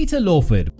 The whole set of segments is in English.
Peter Lawford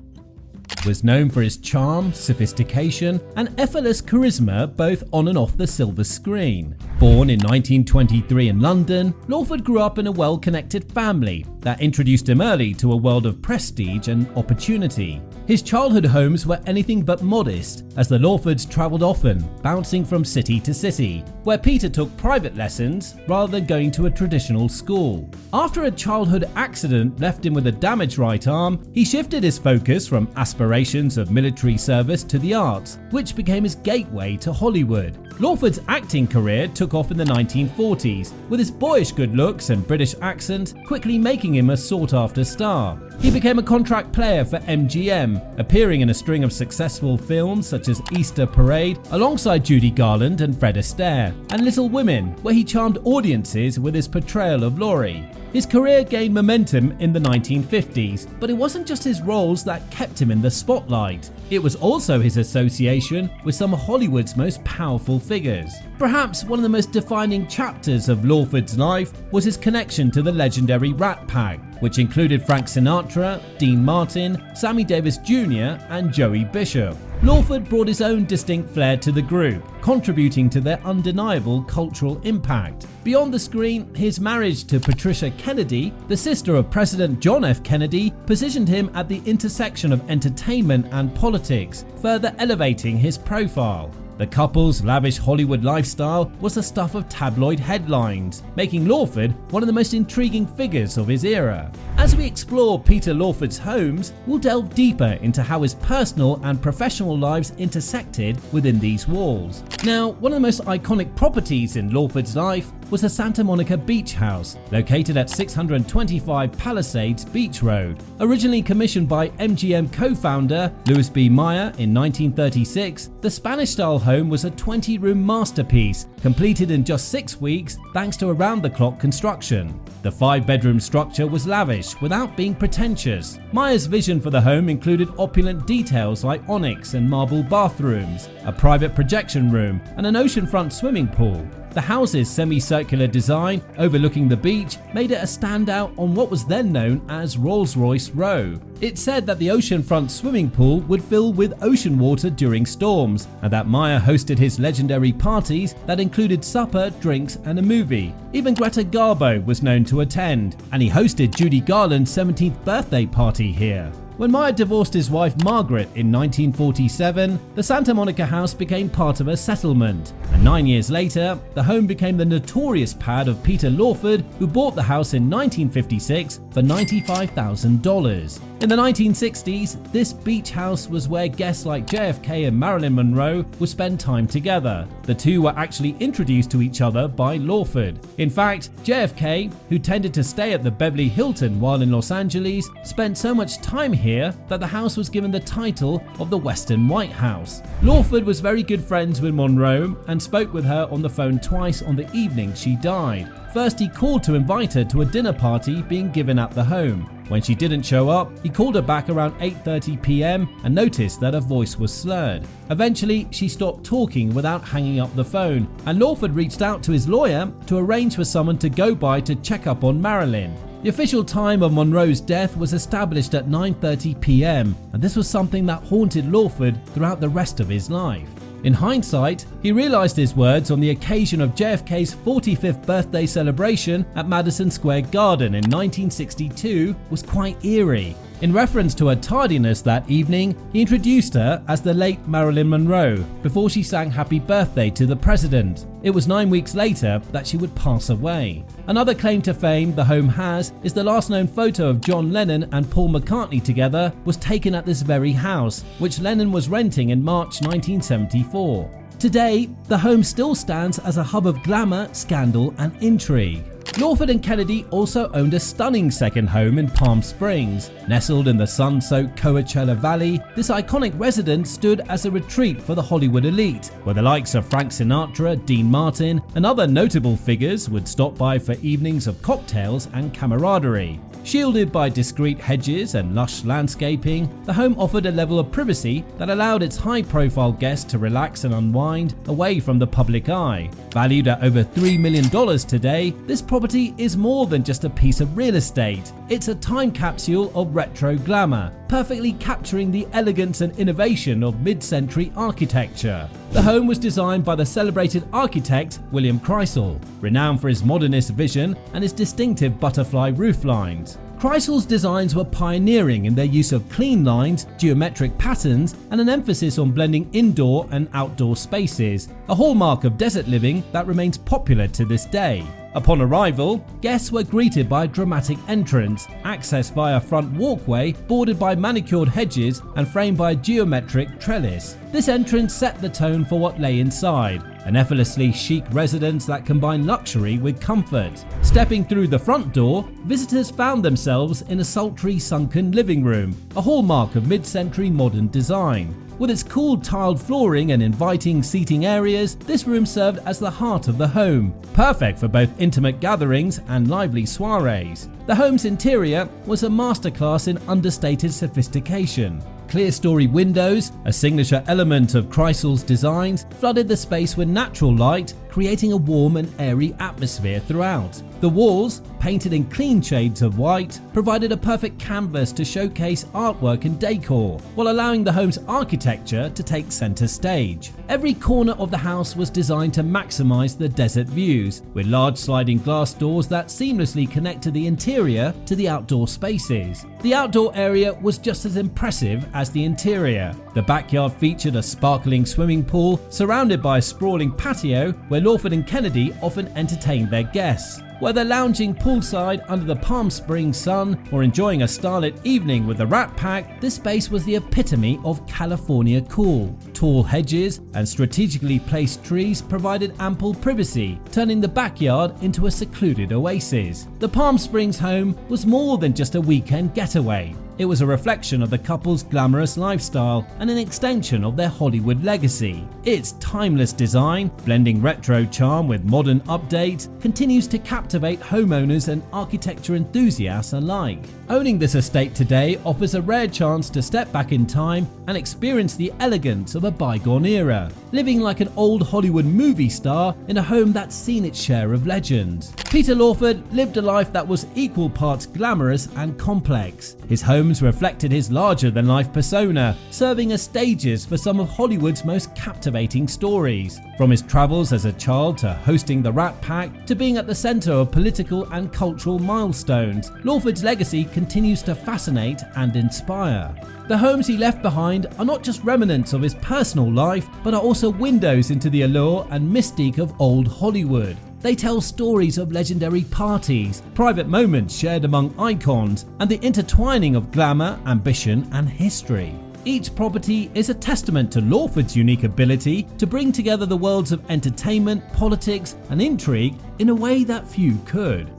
was known for his charm, sophistication, and effortless charisma both on and off the silver screen. Born in 1923 in London, Lawford grew up in a well-connected family that introduced him early to a world of prestige and opportunity. His childhood homes were anything but modest, as the Lawfords travelled often, bouncing from city to city, where Peter took private lessons rather than going to a traditional school. After a childhood accident left him with a damaged right arm, he shifted his focus from aspirations of military service to the arts, which became his gateway to Hollywood. Lawford's acting career took off in the 1940s, with his boyish good looks and British accent quickly making him a sought-after star. He became a contract player for MGM, appearing in a string of successful films such as Easter Parade alongside Judy Garland and Fred Astaire, and Little Women, where he charmed audiences with his portrayal of Laurie. His career gained momentum in the 1950s, but it wasn't just his roles that kept him in the spotlight. It was also his association with some of Hollywood's most powerful figures. Perhaps one of the most defining chapters of Lawford's life was his connection to the legendary Rat Pack, which included Frank Sinatra, Dean Martin, Sammy Davis Jr., and Joey Bishop. Lawford brought his own distinct flair to the group, contributing to their undeniable cultural impact. Beyond the screen, his marriage to Patricia Kennedy, the sister of President John F. Kennedy, positioned him at the intersection of entertainment and politics, further elevating his profile. The couple's lavish Hollywood lifestyle was the stuff of tabloid headlines, making Lawford one of the most intriguing figures of his era. As we explore Peter Lawford's homes, we'll delve deeper into how his personal and professional lives intersected within these walls. Now, one of the most iconic properties in Lawford's life was the Santa Monica Beach House, located at 625 Palisades Beach Road. Originally commissioned by MGM co-founder Louis B. Mayer in 1936, the Spanish-style home was a 20-room masterpiece, completed in just 6 weeks thanks to around-the-clock construction. The 5-bedroom structure was lavish without being pretentious. Mayer's vision for the home included opulent details like onyx and marble bathrooms, a private projection room, and an oceanfront swimming pool. The house's semicircular design overlooking the beach made it a standout on what was then known as Rolls Royce Row. It said that the oceanfront swimming pool would fill with ocean water during storms, and that Mayer hosted his legendary parties that included supper, drinks, and a movie. Even Greta Garbo was known to attend, and he hosted Judy Garland's 17th birthday party here. When Mayer divorced his wife Margaret in 1947, the Santa Monica house became part of a settlement, and 9 years later, the home became the notorious pad of Peter Lawford, who bought the house in 1956 for $95,000. In the 1960s, this beach house was where guests like JFK and Marylin Monroe would spend time together. The two were actually introduced to each other by Lawford. In fact, JFK, who tended to stay at the Beverly Hilton while in Los Angeles, spent so much time here that the house was given the title of the Western Whitehouse. Lawford was very good friends with Monroe and spoke with her on the phone twice on the evening she died. First, he called to invite her to a dinner party being given at the home. When she didn't show up, he called her back around 8:30 p.m. and noticed that her voice was slurred. Eventually, she stopped talking without hanging up the phone, and Lawford reached out to his lawyer to arrange for someone to go by to check up on Marylin. The official time of Monroe's death was established at 9:30 p.m., and this was something that haunted Lawford throughout the rest of his life. In hindsight, he realized his words on the occasion of JFK's 45th birthday celebration at Madison Square Garden in 1962 was quite eerie. In reference to her tardiness that evening, he introduced her as the late Marylin Monroe before she sang Happy Birthday to the President. It was 9 weeks later that she would pass away. Another claim to fame the home has is the last known photo of John Lennon and Paul McCartney together was taken at this very house, which Lennon was renting in March 1974. Today, the home still stands as a hub of glamour, scandal, and intrigue. Lawford and Kennedy also owned a stunning second home in Palm Springs. Nestled in the sun-soaked Coachella Valley, this iconic residence stood as a retreat for the Hollywood elite, where the likes of Frank Sinatra, Dean Martin, and other notable figures would stop by for evenings of cocktails and camaraderie. Shielded by discreet hedges and lush landscaping, the home offered a level of privacy that allowed its high-profile guests to relax and unwind away from the public eye. Valued at over $3 million today, this property property is more than just a piece of real estate. It's a time capsule of retro glamour, perfectly capturing the elegance and innovation of mid-century architecture. The home was designed by the celebrated architect William Kreisel, renowned for his modernist vision and his distinctive butterfly roof lines. Kreisel's designs were pioneering in their use of clean lines, geometric patterns, and an emphasis on blending indoor and outdoor spaces, a hallmark of desert living that remains popular to this day. Upon arrival, guests were greeted by a dramatic entrance, accessed by a front walkway bordered by manicured hedges and framed by a geometric trellis. This entrance set the tone for what lay inside, an effortlessly chic residence that combined luxury with comfort. Stepping through the front door, visitors found themselves in a sultry sunken living room, a hallmark of mid-century modern design. With its cool tiled flooring and inviting seating areas, this room served as the heart of the home, perfect for both intimate gatherings and lively soirees. The home's interior was a masterclass in understated sophistication. Clear-story windows, a signature element of Kreisel's designs, flooded the space with natural light, creating a warm and airy atmosphere throughout. The walls, painted in clean shades of white, provided a perfect canvas to showcase artwork and decor, while allowing the home's architecture to take center stage. Every corner of the house was designed to maximize the desert views, with large sliding glass doors that seamlessly connected the interior to the outdoor spaces. The outdoor area was just as impressive as the interior. The backyard featured a sparkling swimming pool surrounded by a sprawling patio where Lawford and Kennedy often entertained their guests. Whether lounging poolside under the Palm Springs sun or enjoying a starlit evening with the Rat Pack, this space was the epitome of California cool. Tall hedges and strategically placed trees provided ample privacy, turning the backyard into a secluded oasis. The Palm Springs home was more than just a weekend getaway. It was a reflection of the couple's glamorous lifestyle and an extension of their Hollywood legacy. Its timeless design, blending retro charm with modern updates, continues to captivate homeowners and architecture enthusiasts alike. Owning this estate today offers a rare chance to step back in time and experience the elegance of a bygone era, living like an old Hollywood movie star in a home that's seen its share of legends. Peter Lawford lived a life that was equal parts glamorous and complex. His homes reflected his larger-than-life persona, serving as stages for some of Hollywood's most captivating stories. From his travels as a child to hosting the Rat Pack to being at the center of political and cultural milestones, Lawford's legacy continues to fascinate and inspire. The homes he left behind are not just remnants of his personal life, but are also windows into the allure and mystique of old Hollywood. They tell stories of legendary parties, private moments shared among icons, and the intertwining of glamour, ambition, and history. Each property is a testament to Lawford's unique ability to bring together the worlds of entertainment, politics, and intrigue in a way that few could.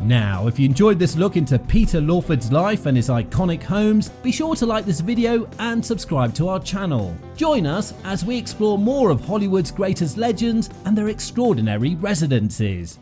Now, if you enjoyed this look into Peter Lawford's life and his iconic homes, be sure to like this video and subscribe to our channel. Join us as we explore more of Hollywood's greatest legends and their extraordinary residences.